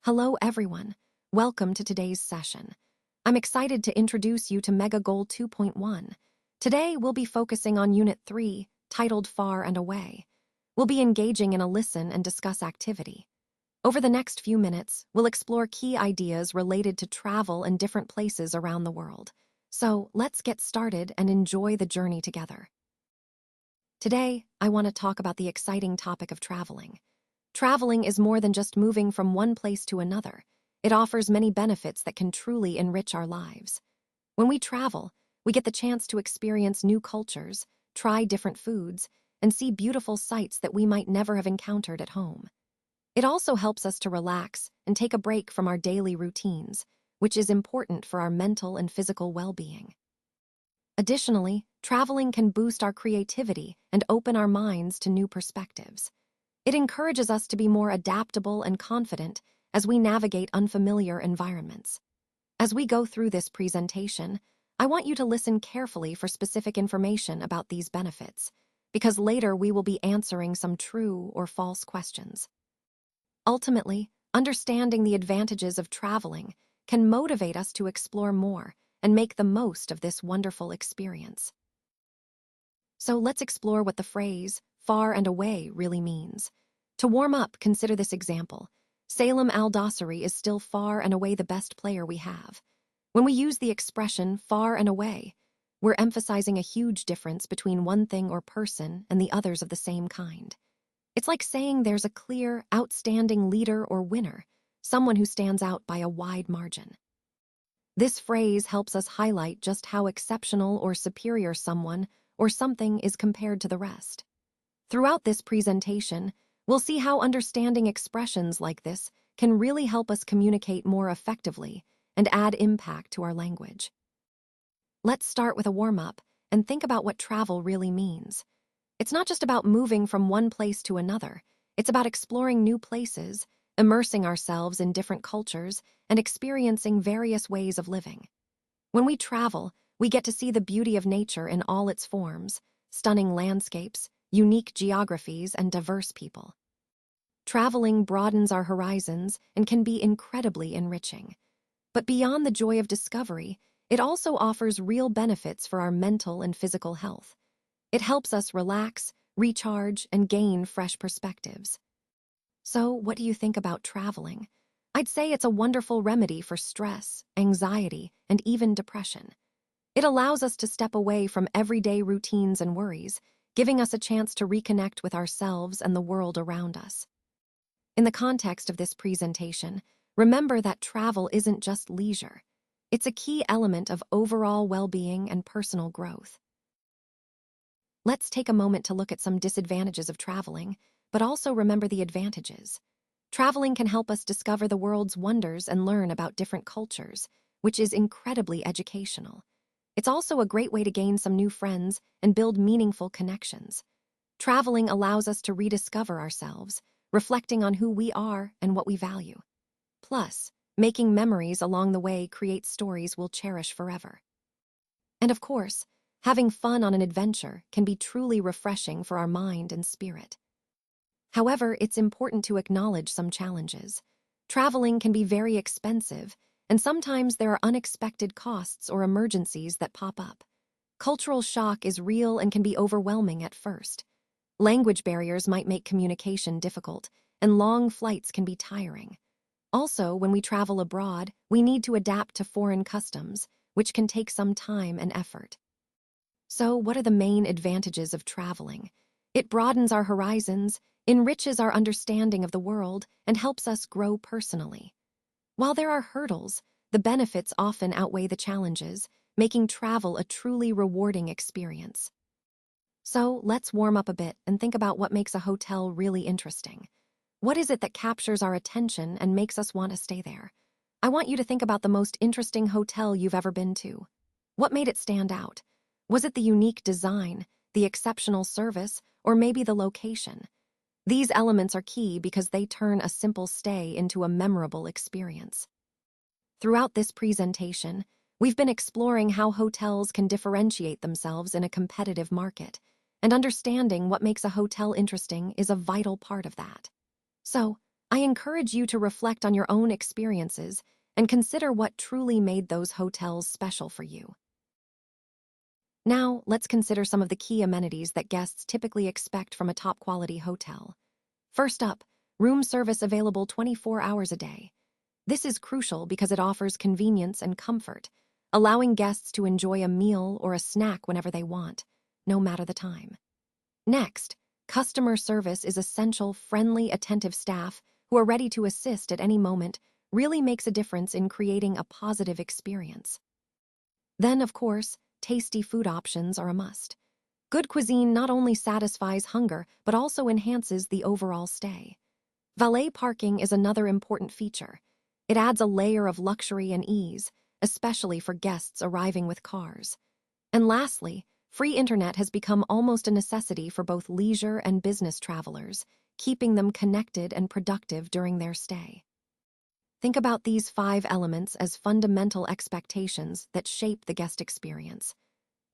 Hello, everyone. Welcome to today's session. I'm excited to introduce you to Mega Goal 2.1. Today, we'll be focusing on Unit 3, titled Far and Away. We'll be engaging in a listen and discuss activity. Over the next few minutes, we'll explore key ideas related to travel and different places around the world. So, let's get started and enjoy the journey together. Today, I want to talk about the exciting topic of traveling. Traveling is more than just moving from one place to another. It offers many benefits that can truly enrich our lives. When we travel, we get the chance to experience new cultures, try different foods, and see beautiful sights that we might never have encountered at home. It also helps us to relax and take a break from our daily routines, which is important for our mental and physical well-being. Additionally, traveling can boost our creativity and open our minds to new perspectives. It encourages us to be more adaptable and confident as we navigate unfamiliar environments. As we go through this presentation, I want you to listen carefully for specific information about these benefits, because later we will be answering some true or false questions. Ultimately, understanding the advantages of traveling can motivate us to explore more and make the most of this wonderful experience. So let's explore what the phrase, far and away, really means. To warm up, consider this example. Salem Al-Dossari is still far and away the best player we have. When we use the expression far and away, we're emphasizing a huge difference between one thing or person and the others of the same kind. It's like saying there's a clear, outstanding leader or winner, someone who stands out by a wide margin. This phrase helps us highlight just how exceptional or superior someone or something is compared to the rest. Throughout this presentation, we'll see how understanding expressions like this can really help us communicate more effectively and add impact to our language. Let's start with a warm-up and think about what travel really means. It's not just about moving from one place to another. It's about exploring new places, immersing ourselves in different cultures, and experiencing various ways of living. When we travel, we get to see the beauty of nature in all its forms, stunning landscapes, unique geographies, and diverse people. Traveling broadens our horizons and can be incredibly enriching. But beyond the joy of discovery, it also offers real benefits for our mental and physical health. It helps us relax, recharge, and gain fresh perspectives. So, what do you think about traveling? I'd say it's a wonderful remedy for stress, anxiety, and even depression. It allows us to step away from everyday routines and worries, giving us a chance to reconnect with ourselves and the world around us. In the context of this presentation, remember that travel isn't just leisure. It's a key element of overall well-being and personal growth. Let's take a moment to look at some disadvantages of traveling, but also remember the advantages. Traveling can help us discover the world's wonders and learn about different cultures, which is incredibly educational. It's also a great way to gain some new friends and build meaningful connections. Traveling allows us to rediscover ourselves, reflecting on who we are and what we value. Plus, making memories along the way creates stories we'll cherish forever. And of course, having fun on an adventure can be truly refreshing for our mind and spirit. However, it's important to acknowledge some challenges. Traveling can be very expensive, and sometimes there are unexpected costs or emergencies that pop up. Cultural shock is real and can be overwhelming at first. Language barriers might make communication difficult, and long flights can be tiring. Also, when we travel abroad, we need to adapt to foreign customs, which can take some time and effort. So, what are the main advantages of traveling? It broadens our horizons, enriches our understanding of the world, and helps us grow personally. While there are hurdles, the benefits often outweigh the challenges, making travel a truly rewarding experience. So, let's warm up a bit and think about what makes a hotel really interesting. What is it that captures our attention and makes us want to stay there? I want you to think about the most interesting hotel you've ever been to. What made it stand out? Was it the unique design, the exceptional service, or maybe the location? These elements are key because they turn a simple stay into a memorable experience. Throughout this presentation, we've been exploring how hotels can differentiate themselves in a competitive market, and understanding what makes a hotel interesting is a vital part of that. So, I encourage you to reflect on your own experiences and consider what truly made those hotels special for you. Now, let's consider some of the key amenities that guests typically expect from a top-quality hotel. First up, room service available 24 hours a day. This is crucial because it offers convenience and comfort, allowing guests to enjoy a meal or a snack whenever they want, no matter the time. Next, customer service is essential. Friendly, attentive staff who are ready to assist at any moment really makes a difference in creating a positive experience. Then, of course, tasty food options are a must. Good cuisine not only satisfies hunger, but also enhances the overall stay. Valet parking is another important feature. It adds a layer of luxury and ease, especially for guests arriving with cars. And lastly, free internet has become almost a necessity for both leisure and business travelers, keeping them connected and productive during their stay. Think about these 5 elements as fundamental expectations that shape the guest experience.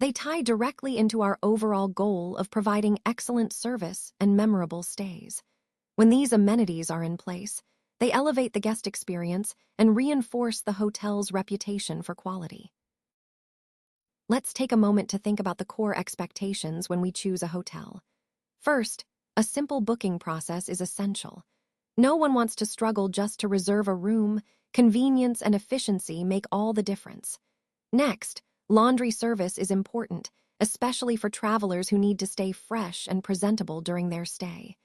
They tie directly into our overall goal of providing excellent service and memorable stays. When these amenities are in place, they elevate the guest experience and reinforce the hotel's reputation for quality. Let's take a moment to think about the core expectations when we choose a hotel. First, a simple booking process is essential. No one wants to struggle just to reserve a room. Convenience and efficiency make all the difference. Next, laundry service is important, especially for travelers who need to stay fresh and presentable during their stay.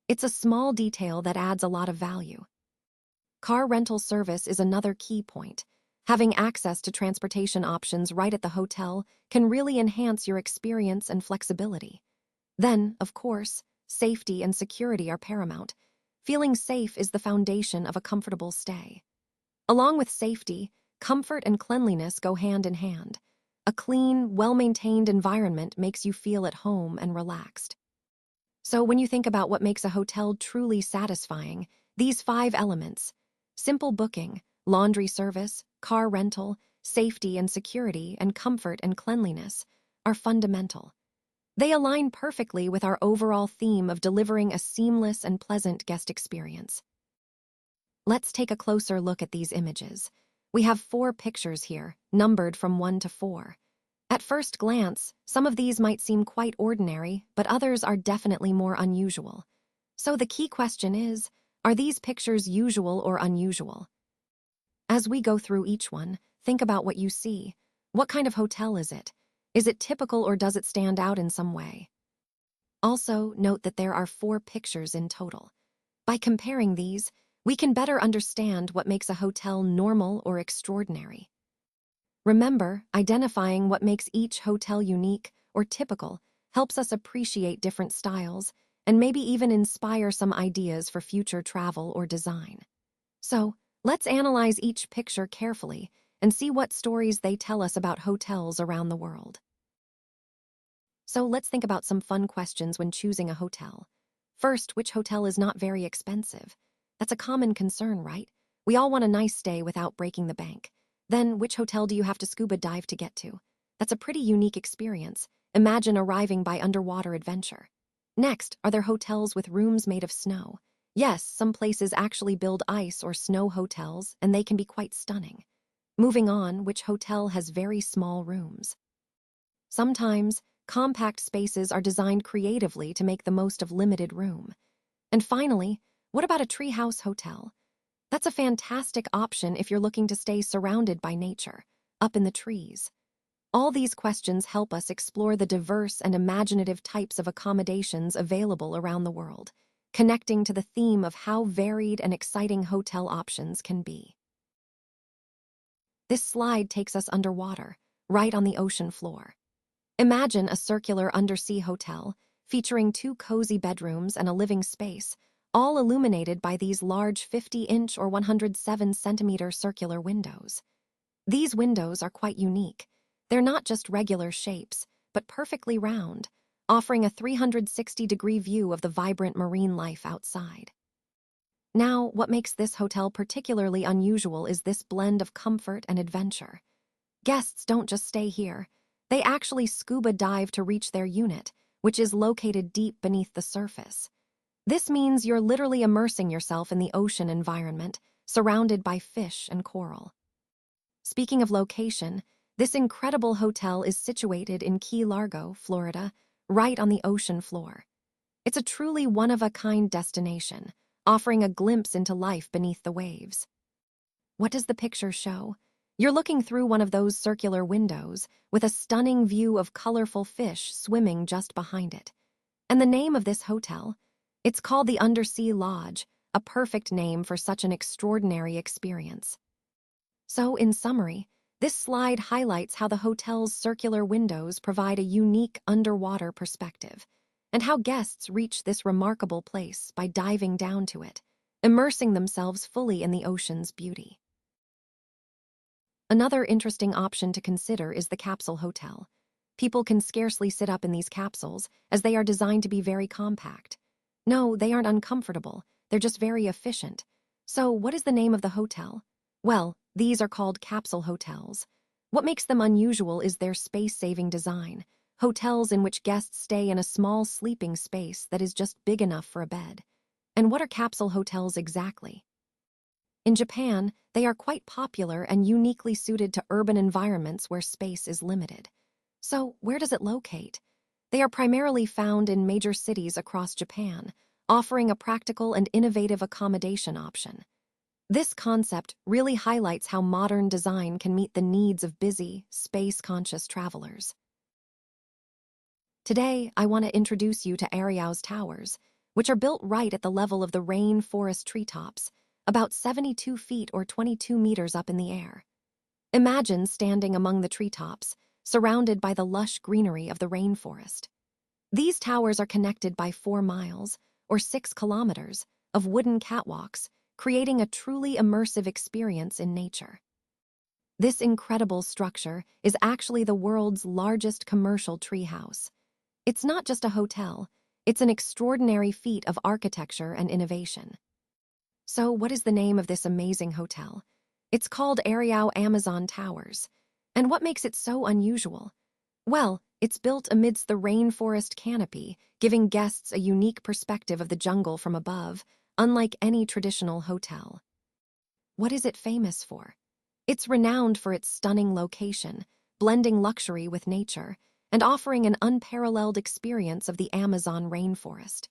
It's a small detail that adds a lot of value. Car rental service is another key point. Having access to transportation options right at the hotel can really enhance your experience and flexibility. Then, of course, safety and security are paramount. Feeling safe is the foundation of a comfortable stay. Along with safety, comfort and cleanliness go hand in hand. A clean, well-maintained environment makes you feel at home and relaxed. So when you think about what makes a hotel truly satisfying, these 5 elements, simple booking, laundry service, car rental, safety and security, and comfort and cleanliness, are fundamental. They align perfectly with our overall theme of delivering a seamless and pleasant guest experience. Let's take a closer look at these images. We have 4 pictures here, numbered from 1 to 4. At first glance, some of these might seem quite ordinary, but others are definitely more unusual. So the key question is, are these pictures usual or unusual? As we go through each one, think about what you see. What kind of hotel is it? Is it typical or does it stand out in some way? Also, note that there are 4 pictures in total. By comparing these, we can better understand what makes a hotel normal or extraordinary. Remember, identifying what makes each hotel unique or typical helps us appreciate different styles and maybe even inspire some ideas for future travel or design. So, let's analyze each picture carefully and see what stories they tell us about hotels around the world. So let's think about some fun questions when choosing a hotel. First, which hotel is not very expensive? That's a common concern, right? We all want a nice stay without breaking the bank. Then, which hotel do you have to scuba dive to get to? That's a pretty unique experience. Imagine arriving by underwater adventure. Next, are there hotels with rooms made of snow? Yes, some places actually build ice or snow hotels, and they can be quite stunning. Moving on, which hotel has very small rooms? Sometimes, compact spaces are designed creatively to make the most of limited room. And finally, what about a treehouse hotel? That's a fantastic option if you're looking to stay surrounded by nature, up in the trees. All these questions help us explore the diverse and imaginative types of accommodations available around the world, connecting to the theme of how varied and exciting hotel options can be. This slide takes us underwater, right on the ocean floor. Imagine a circular undersea hotel featuring 2 cozy bedrooms and a living space, all illuminated by these large 50-inch or 107-centimeter circular windows. These windows are quite unique. They're not just regular shapes, but perfectly round, offering a 360-degree view of the vibrant marine life outside. Now, what makes this hotel particularly unusual is this blend of comfort and adventure. Guests don't just stay here. They actually scuba dive to reach their unit, which is located deep beneath the surface. This means you're literally immersing yourself in the ocean environment, surrounded by fish and coral. Speaking of location, this incredible hotel is situated in Key Largo, Florida, right on the ocean floor. It's a truly one-of-a-kind destination, offering a glimpse into life beneath the waves. What does the picture show? You're looking through one of those circular windows with a stunning view of colorful fish swimming just behind it. And the name of this hotel? It's called the Undersea Lodge, a perfect name for such an extraordinary experience. So, in summary, this slide highlights how the hotel's circular windows provide a unique underwater perspective, and how guests reach this remarkable place by diving down to it, immersing themselves fully in the ocean's beauty. Another interesting option to consider is the capsule hotel. People can scarcely sit up in these capsules, as they are designed to be very compact. No, they aren't uncomfortable, they're just very efficient. So, what is the name of the hotel? Well, these are called capsule hotels. What makes them unusual is their space-saving design, hotels in which guests stay in a small sleeping space that is just big enough for a bed. And what are capsule hotels exactly? In Japan, they are quite popular and uniquely suited to urban environments where space is limited. So, where does it locate? They are primarily found in major cities across Japan, offering a practical and innovative accommodation option. This concept really highlights how modern design can meet the needs of busy, space-conscious travelers. Today, I want to introduce you to Ariao's Towers, which are built right at the level of the rainforest treetops, about 72 feet or 22 meters up in the air. Imagine standing among the treetops, surrounded by the lush greenery of the rainforest. These towers are connected by 4 miles, or 6 kilometers, of wooden catwalks, creating a truly immersive experience in nature. This incredible structure is actually the world's largest commercial treehouse. It's not just a hotel, it's an extraordinary feat of architecture and innovation. So, what is the name of this amazing hotel? It's called Ariao Amazon Towers. And what makes it so unusual? Well, it's built amidst the rainforest canopy, giving guests a unique perspective of the jungle from above, unlike any traditional hotel. What is it famous for? It's renowned for its stunning location, blending luxury with nature, and offering an unparalleled experience of the Amazon rainforest.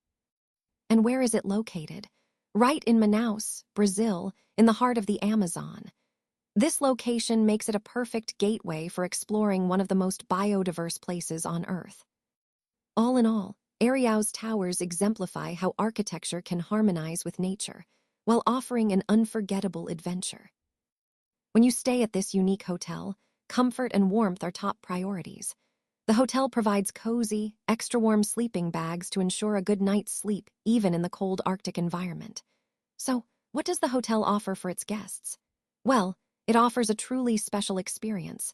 And where is it located? Right in Manaus, Brazil, in the heart of the Amazon. This location makes it a perfect gateway for exploring one of the most biodiverse places on Earth. All in all, Ariao's Towers exemplify how architecture can harmonize with nature, while offering an unforgettable adventure. When you stay at this unique hotel, comfort and warmth are top priorities. The hotel provides cozy, extra-warm sleeping bags to ensure a good night's sleep even in the cold Arctic environment. So, what does the hotel offer for its guests? Well, it offers a truly special experience.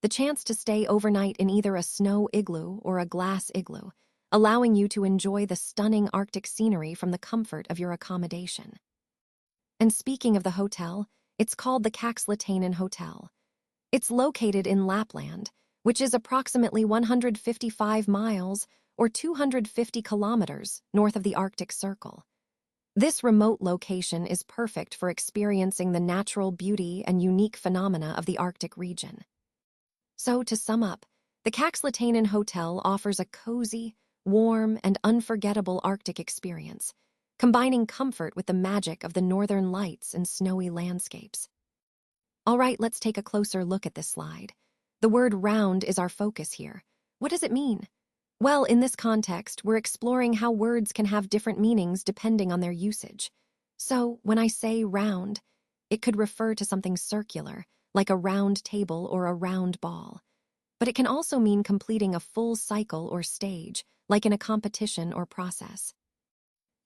The chance to stay overnight in either a snow igloo or a glass igloo, allowing you to enjoy the stunning Arctic scenery from the comfort of your accommodation. And speaking of the hotel, it's called the Kakslatainen Hotel. It's located in Lapland, which is approximately 155 miles or 250 kilometers north of the Arctic Circle. This remote location is perfect for experiencing the natural beauty and unique phenomena of the Arctic region. So, to sum up, the Kakslatainen Hotel offers a cozy, warm, and unforgettable Arctic experience, combining comfort with the magic of the northern lights and snowy landscapes. All right, let's take a closer look at this slide. The word round is our focus here. What does it mean? Well, in this context, we're exploring how words can have different meanings depending on their usage. So, when I say round, it could refer to something circular, like a round table or a round ball. But it can also mean completing a full cycle or stage, like in a competition or process.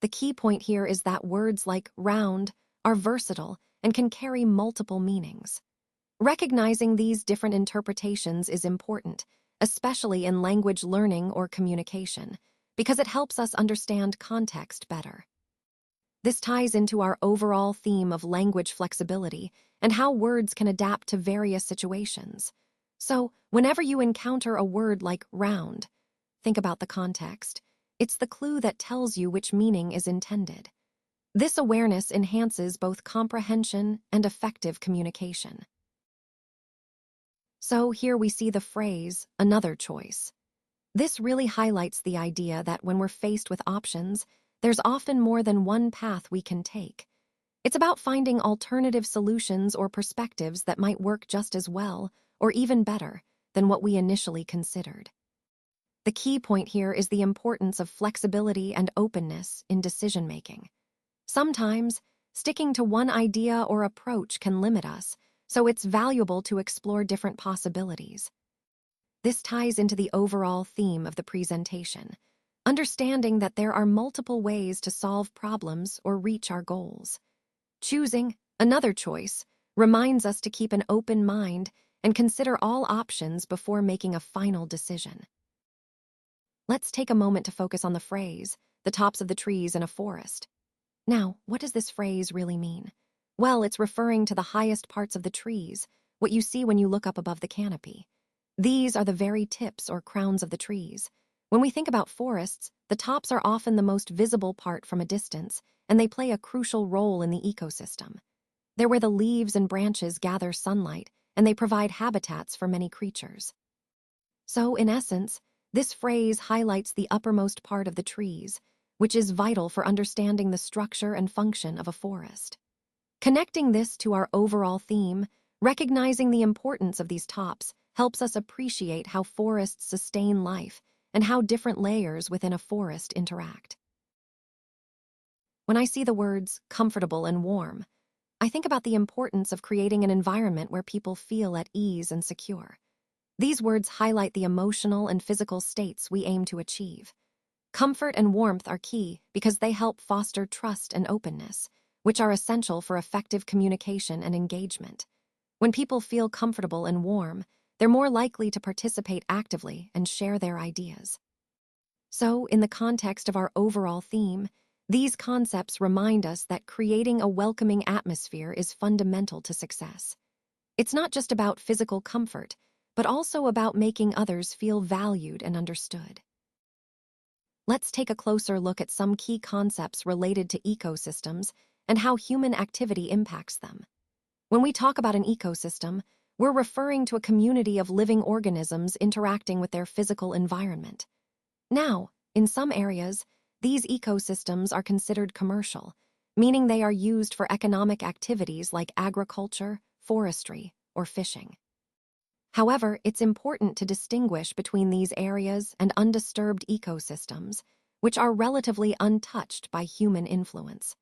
The key point here is that words like round are versatile and can carry multiple meanings. Recognizing these different interpretations is important, especially in language learning or communication, because it helps us understand context better. This ties into our overall theme of language flexibility and how words can adapt to various situations. So, whenever you encounter a word like round, think about the context. It's the clue that tells you which meaning is intended. This awareness enhances both comprehension and effective communication. So here we see the phrase, another choice. This really highlights the idea that when we're faced with options, there's often more than one path we can take. It's about finding alternative solutions or perspectives that might work just as well, or even better, than what we initially considered. The key point here is the importance of flexibility and openness in decision-making. Sometimes, sticking to one idea or approach can limit us, so it's valuable to explore different possibilities. This ties into the overall theme of the presentation, understanding that there are multiple ways to solve problems or reach our goals. Choosing another choice reminds us to keep an open mind and consider all options before making a final decision. Let's take a moment to focus on the phrase, the tops of the trees in a forest. Now, what does this phrase really mean? Well, it's referring to the highest parts of the trees, what you see when you look up above the canopy. These are the very tips or crowns of the trees. When we think about forests, the tops are often the most visible part from a distance, and they play a crucial role in the ecosystem. They're where the leaves and branches gather sunlight, and they provide habitats for many creatures. So, in essence, this phrase highlights the uppermost part of the trees, which is vital for understanding the structure and function of a forest. Connecting this to our overall theme, recognizing the importance of these tops helps us appreciate how forests sustain life and how different layers within a forest interact. When I see the words comfortable and warm, I think about the importance of creating an environment where people feel at ease and secure. These words highlight the emotional and physical states we aim to achieve. Comfort and warmth are key because they help foster trust and openness, which are essential for effective communication and engagement. When people feel comfortable and warm, they're more likely to participate actively and share their ideas. So, in the context of our overall theme, these concepts remind us that creating a welcoming atmosphere is fundamental to success. It's not just about physical comfort, but also about making others feel valued and understood. Let's take a closer look at some key concepts related to ecosystems and how human activity impacts them. When we talk about an ecosystem, we're referring to a community of living organisms interacting with their physical environment. Now, in some areas, these ecosystems are considered commercial, meaning they are used for economic activities like agriculture, forestry, or fishing. However, it's important to distinguish between these areas and undisturbed ecosystems, which are relatively untouched by human influence.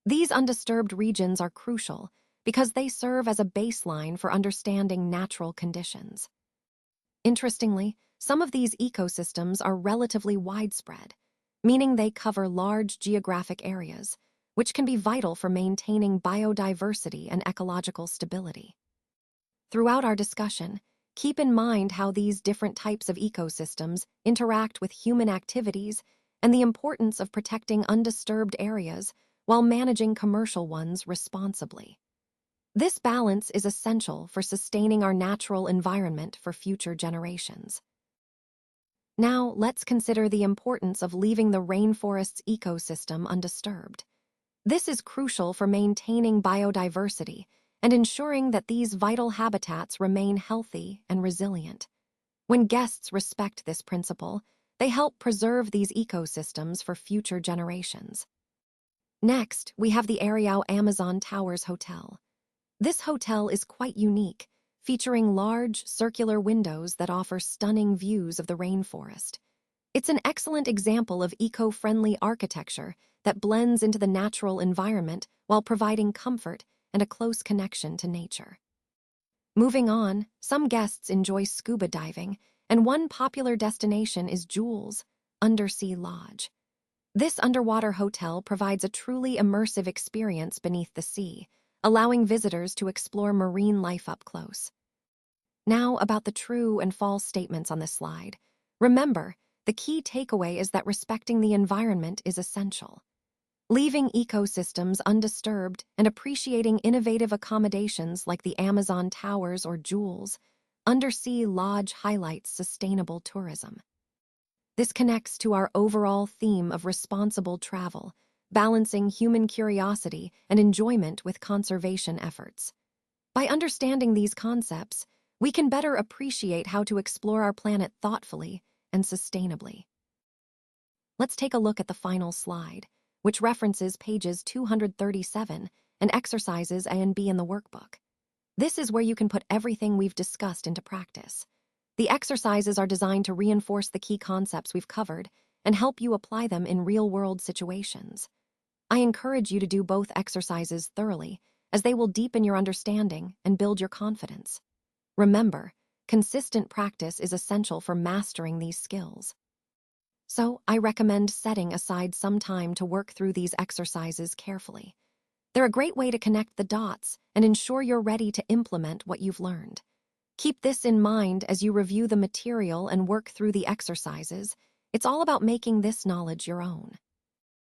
These undisturbed regions are crucial because they serve as a baseline for understanding natural conditions. Interestingly, some of these ecosystems are relatively widespread, meaning they cover large geographic areas, which can be vital for maintaining biodiversity and ecological stability. Throughout our discussion, keep in mind how these different types of ecosystems interact with human activities and the importance of protecting undisturbed areas while managing commercial ones responsibly. This balance is essential for sustaining our natural environment for future generations. Now, let's consider the importance of leaving the rainforest's ecosystem undisturbed. This is crucial for maintaining biodiversity and ensuring that these vital habitats remain healthy and resilient. When guests respect this principle, they help preserve these ecosystems for future generations. Next, we have the Areao Amazon Towers Hotel. This hotel is quite unique, featuring large, circular windows that offer stunning views of the rainforest. It's an excellent example of eco-friendly architecture that blends into the natural environment while providing comfort and a close connection to nature. Moving on, some guests enjoy scuba diving, and one popular destination is Jules Undersea Lodge. This underwater hotel provides a truly immersive experience beneath the sea, allowing visitors to explore marine life up close. Now, about the true and false statements on this slide. Remember, the key takeaway is that respecting the environment is essential. Leaving ecosystems undisturbed and appreciating innovative accommodations like the Amazon Towers or Jules Undersea Lodge highlights sustainable tourism. This connects to our overall theme of responsible travel, balancing human curiosity and enjoyment with conservation efforts. By understanding these concepts, we can better appreciate how to explore our planet thoughtfully and sustainably. Let's take a look at the final slide, which references pages 237 and exercises A and B in the workbook. This is where you can put everything we've discussed into practice. The exercises are designed to reinforce the key concepts we've covered and help you apply them in real-world situations. I encourage you to do both exercises thoroughly, as they will deepen your understanding and build your confidence. Remember, consistent practice is essential for mastering these skills. So, I recommend setting aside some time to work through these exercises carefully. They're a great way to connect the dots and ensure you're ready to implement what you've learned. Keep this in mind as you review the material and work through the exercises. It's all about making this knowledge your own.